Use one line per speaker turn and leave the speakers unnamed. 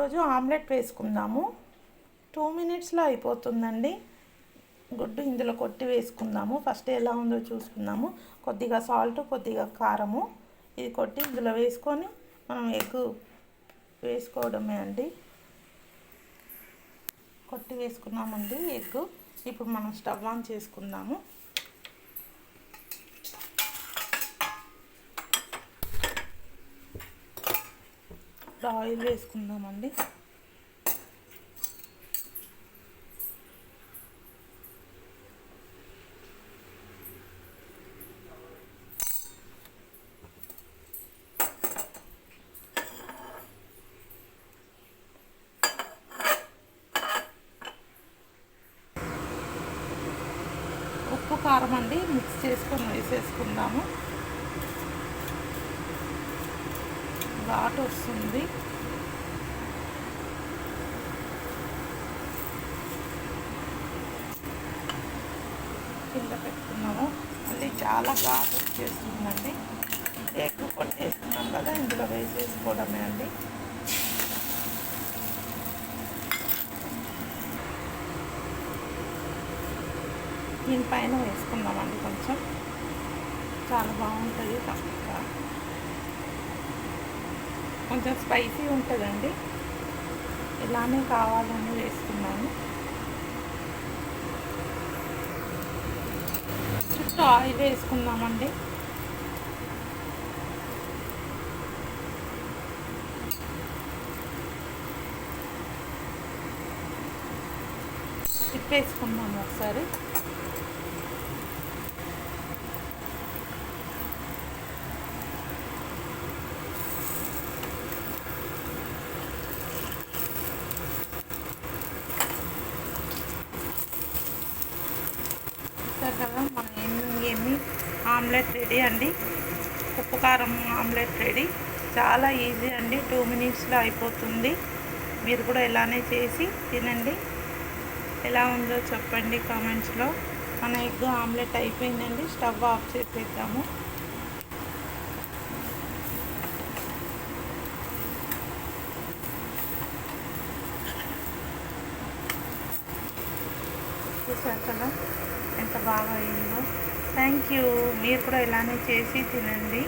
ఈరోజు ఆమ్లెట్ వేసుకుందాము. 2 మినిట్స్లో అయిపోతుందండి. గుడ్డు ఇందులో కొట్టి వేసుకుందాము. ఫస్ట్ ఎలా ఉందో చూసుకుందాము. కొద్దిగా సాల్ట్, కొద్దిగా కారము ఇది కొట్టి ఇందులో వేసుకొని మనం ఎగ్ వేసుకోవడమే అండి. కొట్టి వేసుకున్నామండి ఎగ్. ఇప్పుడు మనం స్టవ్ ఆన్ చేసుకుందాము. ఆయిల్ వేసుకుందామండి. ఉప్పు కారం అండి మిక్స్ చేసుకొని వేసేసుకుందాము. ఘాటు వస్తుంది. కింద పెట్టుకున్నాము. మళ్ళీ చాలా ఘాటు వచ్చేస్తుందండి. ఎగ్ కొట్టేస్తున్నాం కదా, ఇందులో వేసేసుకోవడమే అండి. దీనిపైన వేసుకుందామండి. కొంచెం చాలా బాగుంటుంది. కొంచెం స్పైసీ ఉంటుందండి. ఇలానే కావాలని వేస్తున్నాను. చుట్టూ ఆయిల్ వేసుకుందామండి. తిప్పేసుకుందాము ఒకసారి. కదా మన ఏమి ఆమ్లెట్ రెడీ అండి. ఉప్పు కారం ఆమ్లెట్ రెడీ. చాలా ఈజీ అండి. 2 మినిట్స్లో అయిపోతుంది. మీరు కూడా ఇలానే చేసి తినండి. ఎలా ఉందో చెప్పండి కామెంట్స్లో. మన ఎగ్ ఆమ్లెట్ అయిపోయిందండి. స్టవ్ ఆఫ్ చేసేద్దాము. చూసారు కదా ఎంత బాగా అయిందో. Thank you. మీరు కూడా ఇలానే చేసి తినండి.